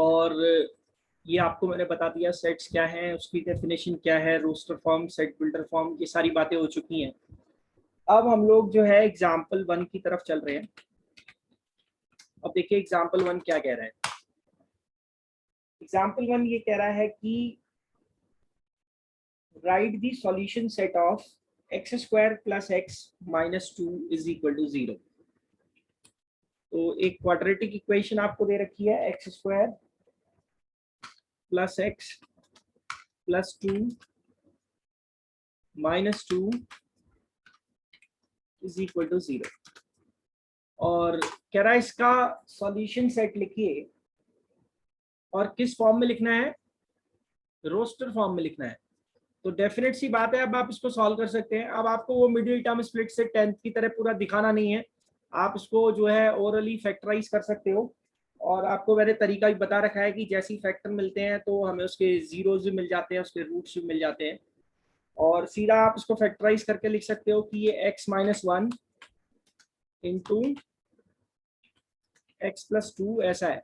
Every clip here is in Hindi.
और ये आपको मैंने बता दिया सेट्स क्या हैं, उसकी डेफिनेशन क्या है, roster form, set builder form, ये सारी बातें हो चुकी हैं। अब हम लोग जो है एग्जाम्पल 1 की तरफ चल रहे हैं। अब देखिए एग्जाम्पल 1 क्या कह रहा है। एग्जाम्पल 1 ये कह रहा है कि write the solution set of x square plus x minus 2 is equal to 0। तो एक क्वाड्रेटिक इक्वेशन आपको दे रखी है, x square plus x plus 2 minus 2 is equal to 0। और कह रहा है इसका सॉल्यूशन सेट लिखिए और किस फॉर्म में लिखना है, रोस्टर फॉर्म में लिखना है। तो डेफिनेट सी बात है, अब आप इसको सॉल्व कर सकते हैं। अब आपको वो मिडिल टर्म स्प्लिट से 10th की तरह पूरा दिखाना नहीं है, आप इसको जो है ओरली फैक्टराइज कर सकते हो। और आपको मैंने तरीका भी बता रखा है कि जैसे ही फैक्टर मिलते हैं तो हमें उसके जीरोज भी मिल जाते हैं, उसके रूट्स भी मिल जाते हैं, और सीधा आप इसको फैक्टराइज करके लिख सकते हो कि ये x minus 1 into x plus 2 ऐसा है,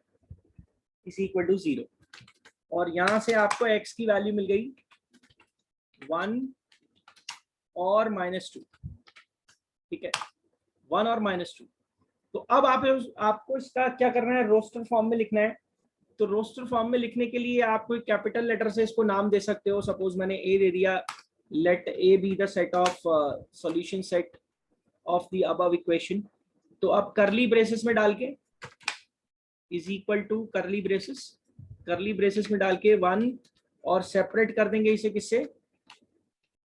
इज इक्वल टू 0। और यहाँ से आपको x की वैल्यू मिल गई 1 और माइनस 2, ठीक है, 1 और माइनस 2। तो अब आपको इसका क्या करना है, रोस्टर फॉर्म में लिखना है। तो रोस्टर फॉर्म में लिखने के लिए आप कोई कैपिटल लेटर से इसको नाम दे सकते हो। सपोज मैंने ए दे दिया, let A B the set of solution set of the above equation. तो अब करली ब्रेसेस में डाल के is equal to curly braces में डाल के 1 और सेपरेट कर देंगे इसे किससे,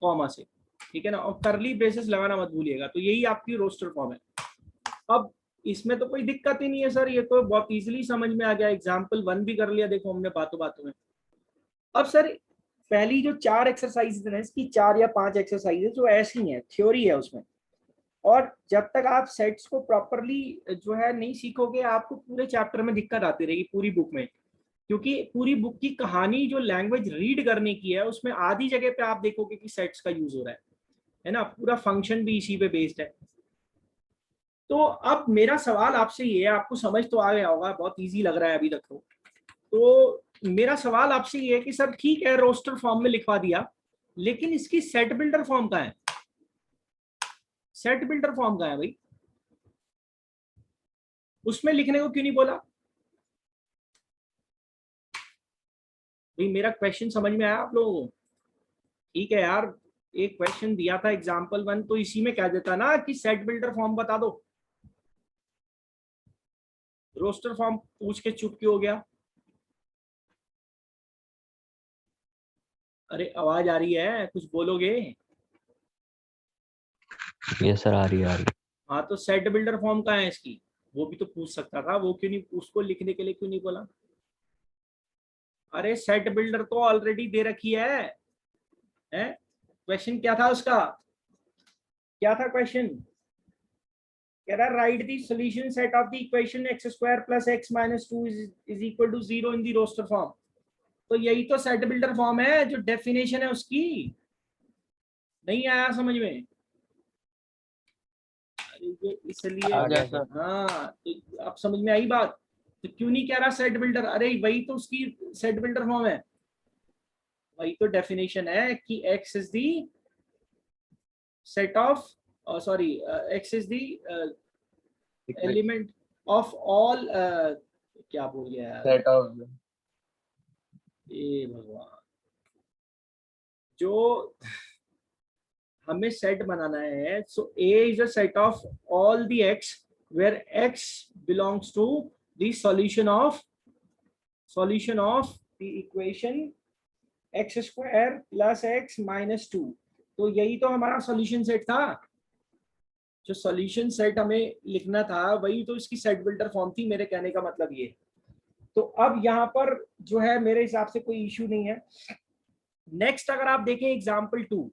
कॉमा से, ठीक है ना। और करली ब्रेसेस लगाना मत भूलिएगा। तो यही आपकी रोस्टर फॉर्म है। अब इसमें तो कोई दिक्कत ही नहीं है सर, ये तो बहुत इजीली समझ में आ गया। एग्जाम्पल 1 भी कर लिया, देखो हमने बातों में। अब सर पहली जो 4 एक्सरसाइज है इसकी 4 या 5 एक्सरसाइज जो ऐसी हैं, थ्योरी है उसमें। और जब तक आप सेट्स को प्रॉपरली जो है नहीं सीखोगे, आपको पूरे चैप्टर में दिक्कत आती रहेगी, पूरी बुक में। क्योंकि पूरी बुक की कहानी जो लैंग्वेज रीड करने की है, उसमें आधी जगह पे आप देखोगे कि सेट्स का यूज हो रहा है ना। पूरा फंक्शन भी इसी पे बेस्ड है। तो अब मेरा सवाल आपसे ये है, आपको समझ तो आ गया होगा, बहुत इजी लग रहा है अभी तक तो मेरा सवाल आपसे ये है कि सर ठीक है रोस्टर फॉर्म में लिखवा दिया, लेकिन इसकी सेट बिल्डर फॉर्म कहाँ है, सेट बिल्डर फॉर्म कहाँ है भाई, उसमें लिखने को क्यों नहीं बोला भाई। मेरा क्वेश्चन समझ में आया आप लोगों को? ठीक है यार, एक क्वेश्चन दिया था एग्जाम्पल 1, तो इसी में कह देता ना कि सेट बिल्डर फॉर्म बता दो। रोस्टर फॉर्म पूछ के चुप क्यों हो गया? अरे आवाज आ रही है, कुछ बोलोगे? यस सर, आ रही है। हाँ, तो सेट बिल्डर फॉर्म कहाँ है इसकी, वो भी तो पूछ सकता था, वो क्यों नहीं, उसको लिखने के लिए क्यों नहीं बोला? अरे सेट बिल्डर तो ऑलरेडी दे रखी है। क्वेश्चन क्या था उसका, क्या था क्वेश्चन? कह रहा write the solution set of the equation x square plus x minus 2 is equal to 0 in the roster form. तो यही तो सेट बिल्डर फॉर्म है, जो डेफिनेशन है उसकी। नहीं आया समझ में? इसलिए हाँ, तो अब समझ में आई बात। तो क्यों नहीं कह रहा सेट बिल्डर? अरे वही तो उसकी सेट बिल्डर फॉर्म है, वही तो डेफिनेशन है कि x is the set of, sorry, x is the element of all, क्या बोल गया यार, सेट ऑफ, ए भगवान, जो हमें सेट बनाना है। So a is a set of all the x where x belongs to the solution of the equation x square plus x minus 2। तो यही तो हमारा सॉल्यूशन सेट था। जो सॉल्यूशन सेट हमें लिखना था वही तो इसकी सेट बिल्डर फॉर्म थी, मेरे कहने का मतलब ये। तो अब यहाँ पर जो है मेरे हिसाब से कोई इश्यू नहीं है। नेक्स्ट अगर आप देखें एग्जाम्पल 2,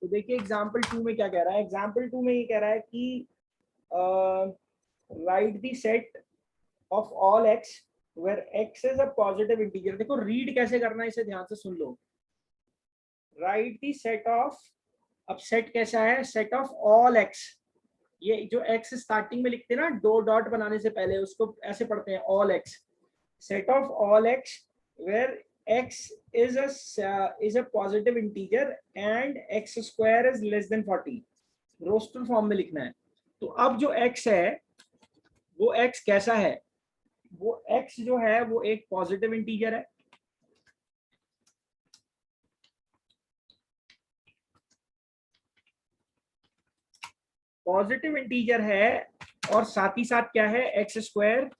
तो देखिए एग्जाम्पल 2 में क्या कह रहा है। एग्जाम्पल 2 में ये कह रहा है कि write the set of all x where x is a positive integer. देखो रीड कैसे करना है, इसे ध्यान से सुन लो। राइट द सेट ऑफ, अब सेट कैसा है, सेट ऑफ ऑल एक्स, ये जो x स्टार्टिंग में लिखते हैं ना दो डॉट बनाने से पहले, उसको ऐसे पढ़ते हैं all x, set of all x where x is a positive integer and x square is less than 40, roster form में लिखना है। तो अब जो x है वो x कैसा है, वो x जो है वो एक पॉजिटिव इंटीजर है, पॉजिटिव इंटीजर है, और साथ ही साथ क्या है, एक्स स्क्वायर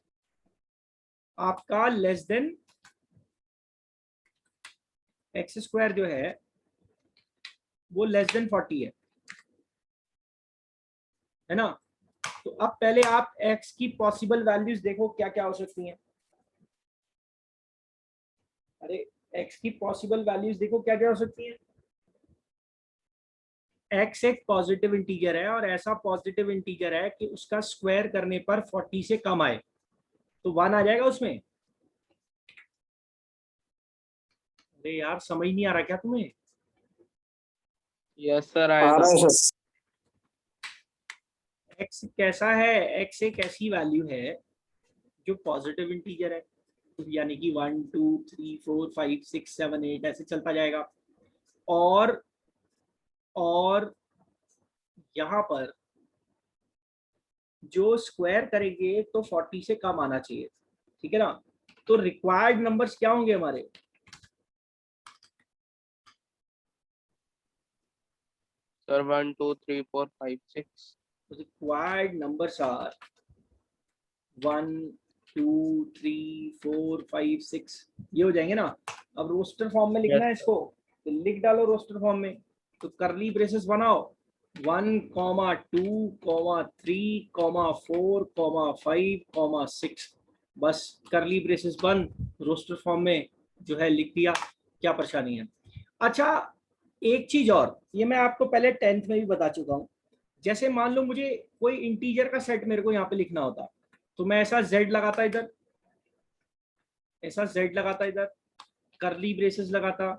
आपका लेस देन, एक्स स्क्वायर जो है वो लेस देन 40 है ना। तो अब पहले आप x की पॉसिबल वैल्यूज देखो क्या क्या हो सकती हैं। अरे x की पॉसिबल वैल्यूज देखो क्या क्या हो सकती हैं। x एक पॉजिटिव इंटीजर है, और ऐसा पॉजिटिव इंटीजर है कि उसका स्क्वायर करने पर 40 से कम आए, तो 1 आ जाएगा उसमें। अरे यार समझ नहीं आ रहा क्या तुम्हें? यस सर आ आएगा। रहा है सर। x कैसा है, x एक ऐसी वैल्यू है जो पॉजिटिव इंटीजर है, यानी कि 1 2 3 4 5 6 7 8 ऐसे चलता जाएगा, और यहाँ पर जो स्क्वायर करेंगे तो 40 से कम आना चाहिए, ठीक है ना। तो रिक्वायर्ड नंबर्स क्या होंगे हमारे, सर 1 2 3 4 5 6। रिक्वायर्ड नंबर्स आर 1 2 3 4 5 6, ये हो जाएंगे ना। अब रोस्टर फॉर्म में लिखना है इसको, तो लिख डालो रोस्टर फॉर्म में। तो करली ब्रेसेस बनाओ 1 2 3 4 5 6, बस करली ब्रेसेस बंद, रोस्टर फॉर्म में जो है लिख दिया, क्या परेशानी है। अच्छा एक चीज और, ये मैं आपको पहले 10th में भी बता चुका हूँ। जैसे मान लो मुझे कोई इंटीजर का सेट मेरे को यहाँ पे लिखना होता, तो मैं ऐसा z लगाता इधर, ऐसा z लगाता इधर, करली ब्रेसेस लगाता,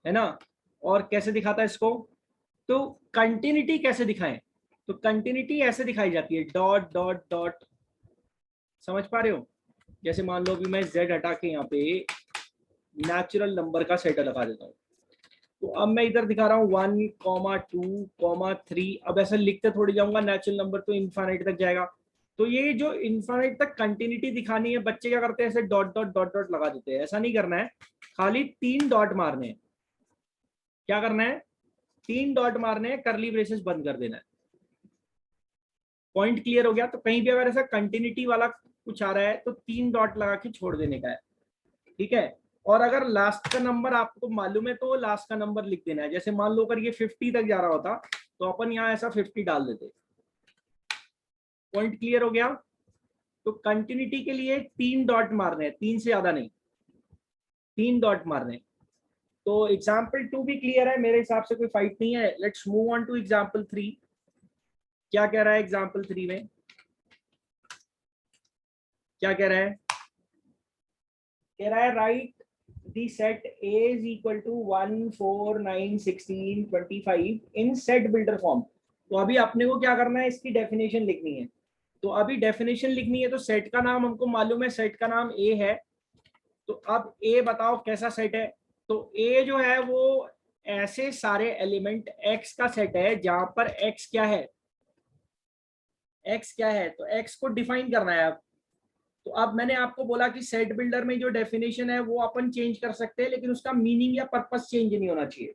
है ना, और कैसे दिखाता इसको, तो कंटिन्यूटी कैसे दिखाएं, तो कंटिन्यूटी ऐसे दिखाई जाती है डॉट डॉट डॉट, समझ पा रहे हो। जैसे मान लो अभी मैं z हटा के यहाँ पे नेचुरल नंबर का सेट लगा देता हूँ, तो अब मैं इधर दिखा रहा हूँ 1 2 3, अब ऐसा लिखते थोड़ी जाऊंगा, नेचुरल नंबर तो इनफाइनाइट तक जाएगा। तो ये जो इनफाइनाइट तक कंटिन्यूटी दिखानी है, बच्चे क्या करते हैं ऐसे डॉट डॉट डॉट डॉट लगा देते हैं, ऐसा नहीं करना है, खाली 3 डॉट मारने हैं। क्या करना है, 3 डॉट मारने हैं, करली ब्रेसेस बंद कर देना है। पॉइंट क्लियर हो गया। तो कहीं भी अगर ऐसा कंटिन्यूटी वाला कुछ आ रहा है तो 3 डॉट लगा के छोड़ देने का है, ठीक है। और अगर लास्ट का नंबर आपको मालूम है तो लास्ट का नंबर लिख देना है। जैसे मान लो अगर ये 50 तक जा रहा होता तो अपन यहाँ ऐसा 50 डाल देते। पॉइंट क्लियर हो गया। तो कंटिन्यूटी के लिए 3 डॉट मारने हैं, 3 से ज्यादा नहीं, 3 डॉट मारने। तो एग्जाम्पल 2 भी क्लियर है मेरे हिसाब से, कोई फाइट नहीं है। Let's move on to example 3। क्या कह रहा है एग्जाम्पल 3 में, क्या कह रहा है, कह रहा है right the set A is equal to 1 4 9 16 25 in set builder form। तो अभी अपने को क्या करना है, इसकी डेफिनेशन लिखनी है। तो अभी डेफिनेशन लिखनी है, तो सेट का नाम हमको मालूम है, सेट का नाम A है। तो अब A बताओ कैसा सेट है। तो A जो है वो ऐसे सारे एलिमेंट X का सेट है जहां पर X क्या है, X क्या है, तो X को डिफाइन करना है अब। तो अब मैंने आपको बोला कि सेट बिल्डर में जो डेफिनेशन है वो अपन चेंज कर सकते हैं, लेकिन उसका मीनिंग या पर्पस चेंज नहीं होना चाहिए,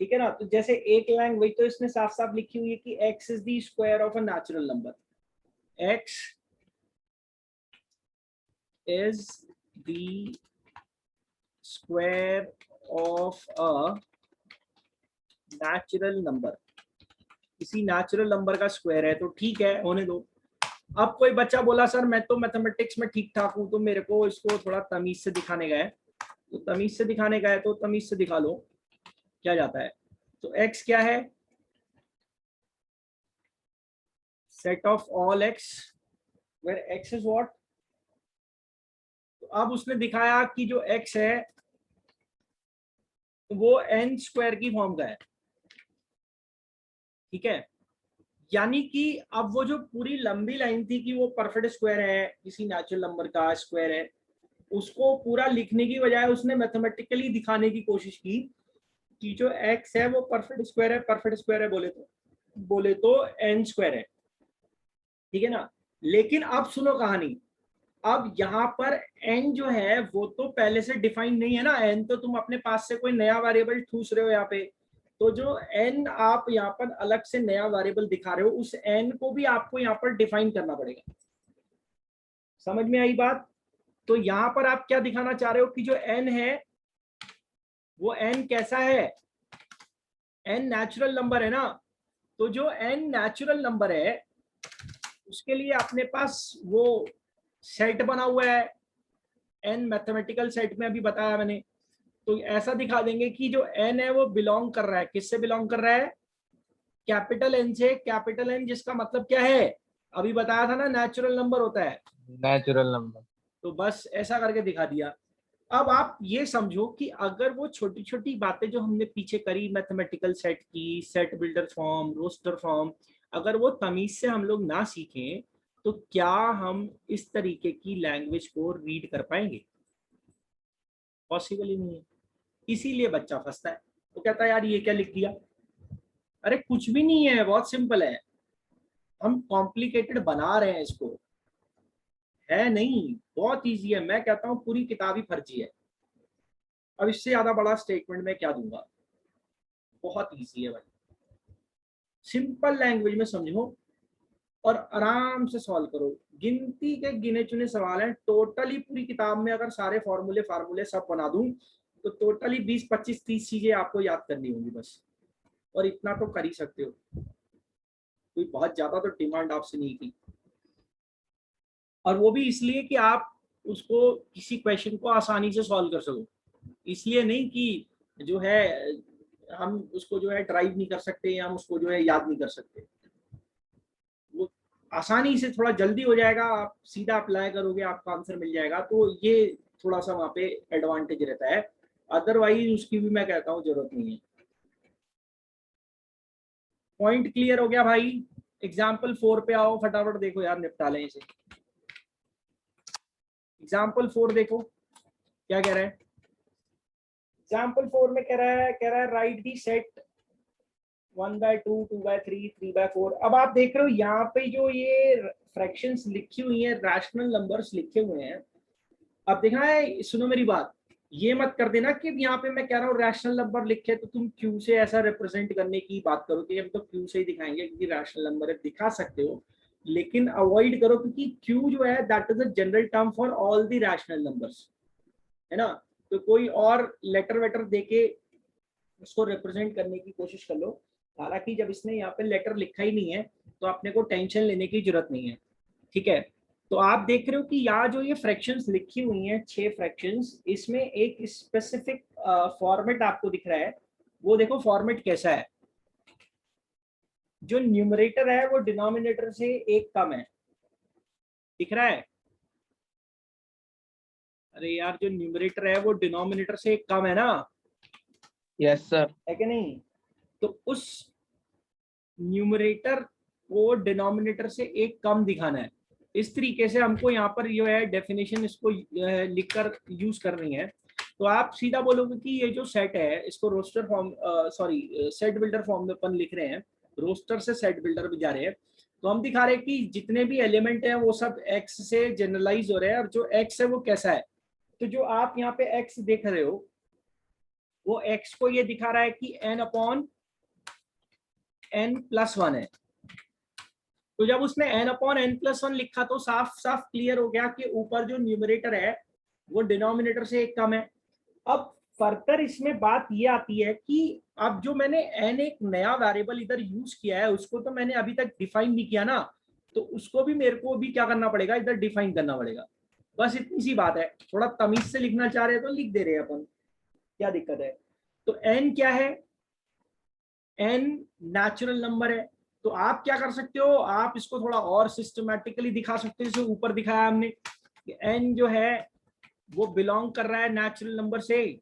ठीक है ना। तो जैसे एक लैंग्वेज तो इसने साफ साफ लिखी हुई है कि x is the square of a natural number, x is the square of a natural number, किसी नेचुरल नंबर का स्क्वायर है, तो ठीक है होने दो। अब कोई बच्चा बोला सर मैं तो मैथमेटिक्स में ठीक ठाक हूं, तो मेरे को इसको थोड़ा तमीज से दिखाने का है, तो तमीज से दिखाने का है तो तमीज से दिखा लो क्या जाता है। तो x क्या है, set of all x where x is what. तो अब उसने दिखाया कि जो x है वो n स्क्वायर की फॉर्म का है, ठीक है। यानी कि अब वो जो पूरी लंबी लाइन थी कि वो परफेक्ट स्क्वायर है, किसी नेचुरल नंबर का स्क्वायर है, उसको पूरा लिखने की बजाय उसने मैथमेटिकली दिखाने की कोशिश की कि जो x है वो परफेक्ट स्क्वायर है। परफेक्ट स्क्वायर है बोले तो n स्क्वायर है, ठीक है ना। लेकिन अब सुनो कहानी, अब यहाँ पर n जो है वो तो पहले से डिफाइन नहीं है ना, n तो तुम अपने पास से कोई नया वेरिएबल ठूस रहे हो यहाँ पे। तो जो n आप यहाँ पर अलग से नया वेरिएबल दिखा रहे हो, उस n को भी आपको यहाँ पर डिफाइन करना पड़ेगा। समझ में आई बात? तो यहाँ पर आप क्या दिखाना चाह रहे हो कि जो n है वो n कैसा है, n नेचुरल नंबर है ना। तो जो n नेचुरल नंबर है उसके लिए अपने पास वो सेट बना हुआ है, n मैथमेटिकल सेट में अभी बताया मैंने। तो ऐसा दिखा देंगे कि जो n है वो बिलोंग कर रहा है, किससे बिलोंग कर रहा है, कैपिटल N से। कैपिटल N जिसका मतलब क्या है, अभी बताया था ना, नेचुरल नंबर होता है। Natural number. तो बस ऐसा करके दिखा दिया। अब आप ये समझो कि अगर वो छोटी छोटी बातें जो हमने पीछे करी, मैथमेटिकल सेट की, set builder form, roster form, अगर वो तमीज से हम लोग ना सीखें तो क्या हम इस तरीके की लैंग्वेज को रीड कर पाएंगे? पॉसिबल ही नहीं है। इसीलिए बच्चा फंसता है, वो कहता है यार ये क्या लिख दिया। अरे कुछ भी नहीं है, बहुत सिंपल है, हम कॉम्प्लिकेटेड बना रहे हैं इसको, है नहीं, बहुत इजी है। मैं कहता हूँ पूरी किताब ही फर्जी है। अब इससे ज्यादा बड़ा स्टेटमेंट मैं क्या दूंगा, बहुत इजी है भाई। सिंपल लैंग्वेज में समझो और आराम से सॉल्व करो। गिनती के गिने चुने सवाल हैं, टोटली पूरी किताब में अगर सारे फॉर्मूले सब बना दूं तो टोटली 20 25 30 चीजें आपको याद करनी होंगी बस, और इतना तो कर ही सकते हो, कोई बहुत ज्यादा तो डिमांड आपसे नहीं की। और वो भी इसलिए कि आप उसको किसी क्वेश्चन को आसानी से सॉल्व कर सको, इसलिए नहीं कि जो है हम उसको जो है ड्राइव नहीं कर सकते या हम उसको जो है याद नहीं कर सकते। वो आसानी से थोड़ा जल्दी हो जाएगा, आप सीधा अप्लाई करोगे आपका आंसर मिल जाएगा। तो ये थोड़ा सा वहां पे एडवांटेज रहता है, अदरवाइज उसकी भी मैं कहता हूँ जरूरत नहीं है। पॉइंट क्लियर हो गया भाई? एग्जाम्पल 4 पे आओ, फटाफट देखो यार, निपटा लें इसे। एग्जाम्पल 4 देखो क्या कह रहा है। एग्जाम्पल 4 में कह रहा है राइट दी सेट 1/2, 2/3, 3/4। अब आप देख रहे हो यहाँ पे जो ये फ्रैक्शंस लिखी हुई हैं, रैशनल नंबर्स लिखे हुए हैं। अब देखना है, सुनो मेरी बात, ये मत कर देना कि यहाँ पे मैं कह रहा हूँ रैशनल नंबर लिखे तो तुम क्यू से ऐसा रिप्रेजेंट करने की बात करो कि हम तो क्यू से ही दिखाएंगे क्योंकि रैशनल नंबर है। दिखा सकते हो लेकिन अवॉइड करो, क्योंकि क्यू जो है that is a general term for all the rational numbers, है ना। तो कोई और लेटर वेटर देके उसको रिप्रेजेंट करने की कोशिश कर लो। हालांकि जब इसने यहाँ पे लेटर लिखा ही नहीं है तो अपने को टेंशन लेने की जरूरत नहीं है, ठीक है। तो आप देख रहे हो कि यहाँ जो ये फ्रैक्शंस लिखी हुई हैं 6 फ्रैक्शंस, इसमें एक स्पेसिफिक फॉर्मेट आपको दिख रहा है। वो देखो फॉर्मेट कैसा है, जो न्यूमरेटर है वो डिनोमिनेटर से एक कम है, दिख रहा है? अरे यार जो न्यूमरेटर है वो डिनोमिनेटर से एक कम है ना, यस सर। है कि नहीं? तो उस न्यूमरेटर को डिनोमिनेटर से एक कम दिखाना है। इस तरीके से हमको यहाँ पर जो है डेफिनेशन इसको लिखकर यूज करनी है। तो आप सीधा बोलोगे कि ये जो सेट है इसको roster form sorry set builder form में अपन लिख रहे हैं, रोस्टर से सेट बिल्डर में जा रहे हैं। तो हम दिखा रहे हैं कि जितने भी एलिमेंट हैं वो सब एक्स से जनरलाइज हो रहे हैं, और जो एक्स है वो कैसा है। तो जो आप यहाँ पे एक्स देख रहे हो वो एक्स को ये दिखा रहा है कि n/n+1 है। तो जब उसने n/n+1 लिखा तो साफ साफ क्लियर हो गया कि ऊपर जो न्यूमरेटर है वो डिनोमिनेटर से एक कम है। अब फर्दर इसमें बात ये आती है कि अब जो मैंने n एक नया वेरिएबल इधर यूज किया है उसको तो मैंने अभी तक डिफाइन नहीं किया ना, तो उसको भी मेरे को भी क्या करना पड़ेगा, इधर डिफाइन करना पड़ेगा। बस इतनी सी बात है, थोड़ा तमीज से लिखना चाह रहे हैं तो लिख दे रहे हैं अपन, क्या दिक्कत है। तो n क्या है, n नेचुरल नंबर है। तो आप क्या कर सकते हो, आप इसको थोड़ा और सिस्टमैटिकली दिखा सकते हो, जैसे ऊपर दिखाया हमने कि n जो है वो बिलोंग कर रहा है नेचुरल नंबर से।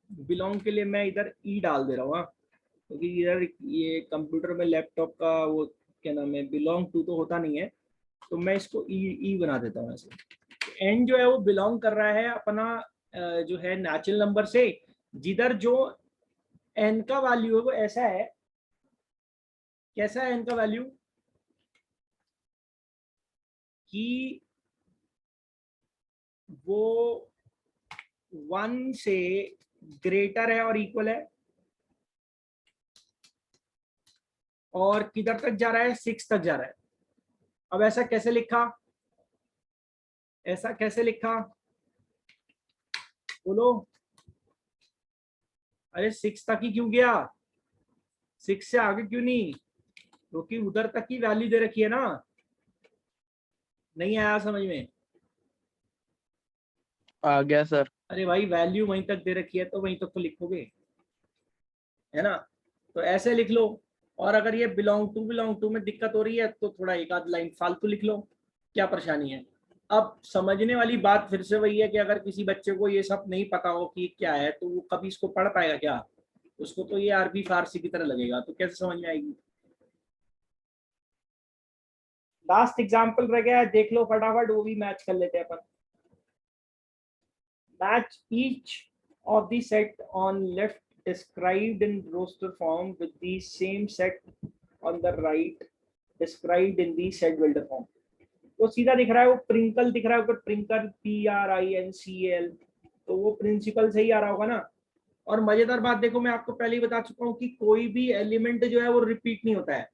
बिलोंग के लिए मैं इधर ई डाल दे रहा हूँ, क्योंकि इधर ये कंप्यूटर में लैपटॉप का वो क्या नाम है, बिलोंग टू तो होता नहीं है, तो मैं इसको ई बना देता हूँ ऐसे। एन जो है वो बिलोंग कर रहा है अपना जो है नेचुरल नंबर से, जिधर जो एन का वैल्यू है वो ऐसा है, कैसा है एन का वैल्यू कि वो 1 से ग्रेटर है और इक्वल है, और किधर तक जा रहा है, 6 तक जा रहा है। अब ऐसा कैसे लिखा, ऐसा कैसे लिखा बोलो, अरे 6 तक ही क्यों गया, 6 से आगे क्यों नहीं, क्योंकि उधर तक की वैल्यू दे रखी है ना। नहीं आया समझ में? आ गया सर। अरे भाई वैल्यू वहीं तक दे रखी है तो वहीं तक तो लिखोगे, है ना। तो ऐसे लिख लो, और अगर ये बिलोंग टू में दिक्कत हो रही है तो थोड़ा एक आध लाइन फालतू लिख लो, क्या परेशानी है। अब समझने वाली बात फिर से वही है कि अगर किसी बच्चे को ये सब नहीं पता हो कि क्या है तो वो कभी इसको पढ़ पाएगा क्या, उसको तो ये अरबी फारसी की तरह लगेगा, तो कैसे समझ में आएगी। लास्ट एग्जाम्पल रह गया है, देख लो फटाफट, वो भी मैच कर लेते हैं अपन। Match each of the set on left described in roster form with the same set on the right described in the set builder form। वो सीधा दिख रहा है, वो प्रिंकल दिख रहा है ऊपर, प्रिंकल PRINCL, तो वो प्रिंसिपल से ही आ रहा होगा ना। और मजेदार बात देखो, मैं आपको पहले ही बता चुका हूँ कि कोई भी एलिमेंट जो है वो रिपीट नहीं होता है।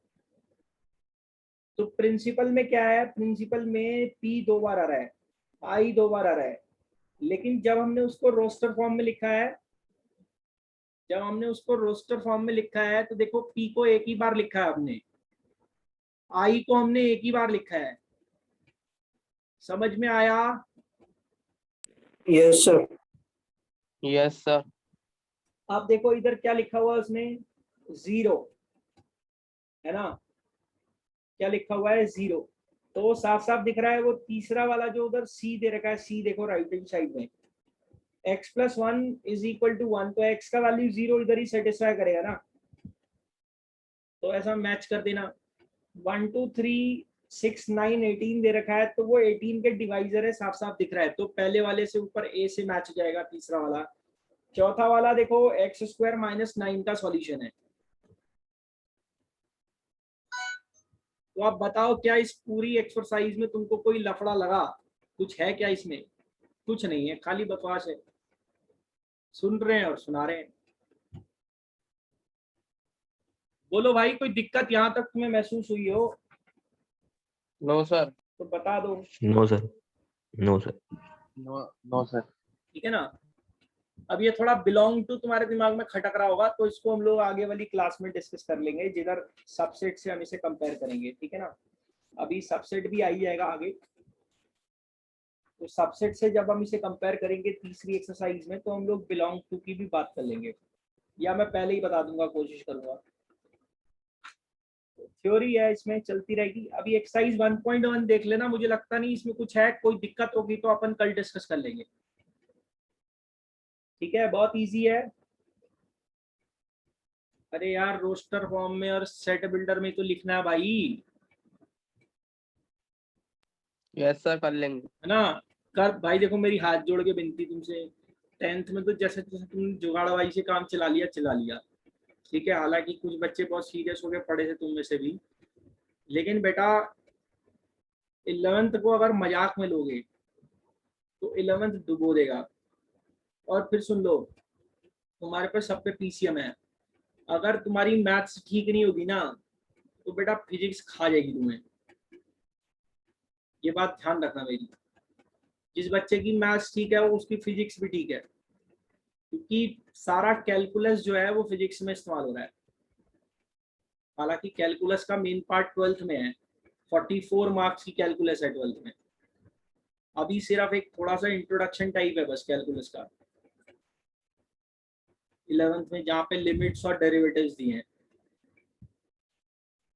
तो प्रिंसिपल में क्या है, प्रिंसिपल में P 2 बार आ रहा है, I 2 बार आ रहा है, लेकिन जब हमने उसको रोस्टर फॉर्म में लिखा है, जब हमने उसको रोस्टर फॉर्म में लिखा है तो देखो P को एक ही बार लिखा है हमने, I को हमने एक ही बार लिखा है। समझ में आया? Yes sir. Yes sir. अब देखो इधर क्या लिखा हुआ है उसने, 0, है ना, क्या लिखा हुआ है 0, तो वो साफ साफ दिख रहा है। वो तीसरा वाला जो उधर C दे रखा है, C देखो राइट हैंड साइड में, x + 1 = 1, तो x का वैल्यू 0 इधर ही सेटिस्फाई करेगा ना, तो ऐसा मैच कर देना। 1 2 3 6 9 18 दे रखा है, तो वो 18 के डिवाइजर है, साफ साफ दिख रहा है, तो पहले वाले से ऊपर A से मैच हो जाएगा तीसरा वाला। चौथा वाला देखो x² - 9 का सॉल्यूशन है। तो आप बताओ क्या इस पूरी एक्सरसाइज में तुमको कोई लफड़ा लगा, कुछ है क्या इसमें? कुछ नहीं है, खाली बकवास है, सुन रहे हैं और सुना रहे हैं। बोलो भाई, कोई दिक्कत यहाँ तक तुम्हें महसूस हुई हो नो सर। तो बता दो। No sir, no sir. No sir. ठीक है ना। अब ये थोड़ा बिलोंग टू तुम्हारे दिमाग में खटक रहा होगा, तो इसको हम लोग आगे वाली क्लास में डिस्कस कर लेंगे, जिधर सबसेट से हम इसे कंपेयर करेंगे, ठीक है ना। अभी सबसेट भी आई जाएगा आगे, तो सबसेट से जब हम इसे कंपेयर करेंगे तीसरी एक्सरसाइज में, तो हम लोग बिलोंग टू की भी बात कर लेंगे, या मैं पहले ही बता दूंगा, कोशिश करूंगा। थ्योरी है इसमें चलती रहेगी। अभी एक्सरसाइज 1.1 देख लेना, मुझे लगता नहीं इसमें कुछ है, कोई दिक्कत होगी तो अपन कल डिस्कस कर लेंगे, ठीक है, बहुत इजी है। अरे यार रोस्टर फॉर्म में और सेट बिल्डर में तो लिखना है भाई, यस सर, कर लेंगे। है ना। कर भाई, देखो मेरी हाथ जोड़ के विनती तुमसे, 10th में तो जैसे जैसे तुमने जुगाड़बाजी से काम चला लिया, ठीक है। हालांकि कुछ बच्चे बहुत सीरियस होकर पढ़े थे तुम में से भी, लेकिन बेटा 11th को अगर मजाक में लोगे तो 11th डुबो देगा। और फिर सुन लो, तुम्हारे पास सब पे PCM है, अगर तुम्हारी मैथ्स ठीक नहीं होगी ना तो बेटा फिजिक्स खा जाएगी तुम्हें, ये बात ध्यान रखना मेरी। जिस बच्चे की मैथ्स ठीक है वो उसकी फिजिक्स भी ठीक है, क्योंकि सारा कैलकुलस जो है वो फिजिक्स में इस्तेमाल हो रहा है। हालांकि कैलकुलस का मेन पार्ट 12th में है, 44 मार्क्स की कैलकुलस है 12th में, अभी सिर्फ एक थोड़ा सा इंट्रोडक्शन टाइप है बस कैलकुलस का 11th में, जहाँ पे लिमिट्स और डेरिवेटिव्स दिए हैं।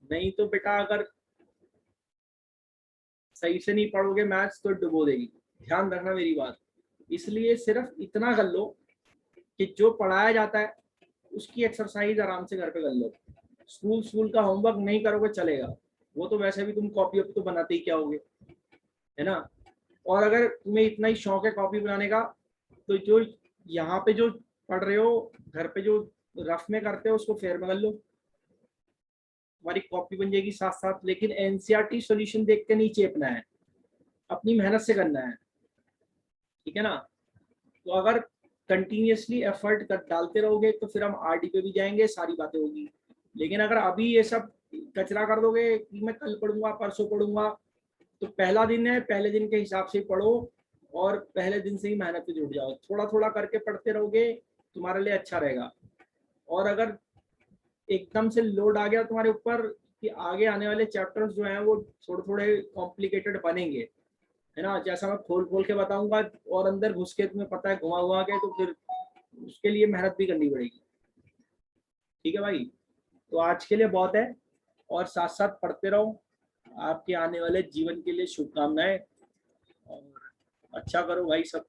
नहीं तो बेटा अगर सही से नहीं पढ़ोगे मैथ्स तो डुबो देगी, ध्यान रखना मेरी बात। इसलिए सिर्फ इतना कर लो कि जो पढ़ाया जाता है उसकी एक्सरसाइज आराम से घर पे कर लो, स्कूल का होमवर्क नहीं करोगे चलेगा, वो तो वैसे भी तुम कॉपी अब तो बनाते ही क्या होगे, है ना। और अगर तुम्हें इतना ही शौक है कॉपी बनाने का, तो जो यहाँ पे जो पढ़ रहे हो घर पे जो रफ में करते हो उसको फेयर में कर लो, तुम्हारी कॉपी बन जाएगी साथ साथ। लेकिन एनसीईआरटी सॉल्यूशन देख के नहीं चेपना है, अपनी मेहनत से करना है, ठीक है ना। तो अगर कंटिन्यूअसली एफर्ट कर डालते रहोगे तो फिर हम आरडी पे भी जाएंगे, सारी बातें होगी। लेकिन अगर अभी ये सब कचरा कर दोगे कि मैं कल पढ़ूंगा परसों पढ़ूंगा, तो पहला दिन है, पहले दिन के हिसाब से पढ़ो और पहले दिन से ही मेहनत पे जुट जाओ। थोड़ा थोड़ा करके पढ़ते रहोगे, तुम्हारे लिए अच्छा रहेगा। और अगर एकदम से लोड आ गया तुम्हारे ऊपर कि आगे आने वाले चैप्टर्स जो हैं वो थोड़े थोड़े कॉम्प्लिकेटेड बनेंगे, है ना, जैसा मैं खोल खोल के बताऊंगा और अंदर घुस के तुम्हें पता है घुमा घुमा के, तो फिर उसके लिए मेहनत भी करनी पड़ेगी। ठीक है भाई, तो आज के लिए बहुत है, और साथ साथ पढ़ते रहो। आपके आने वाले जीवन के लिए शुभकामनाएं, और अच्छा करो भाई सब।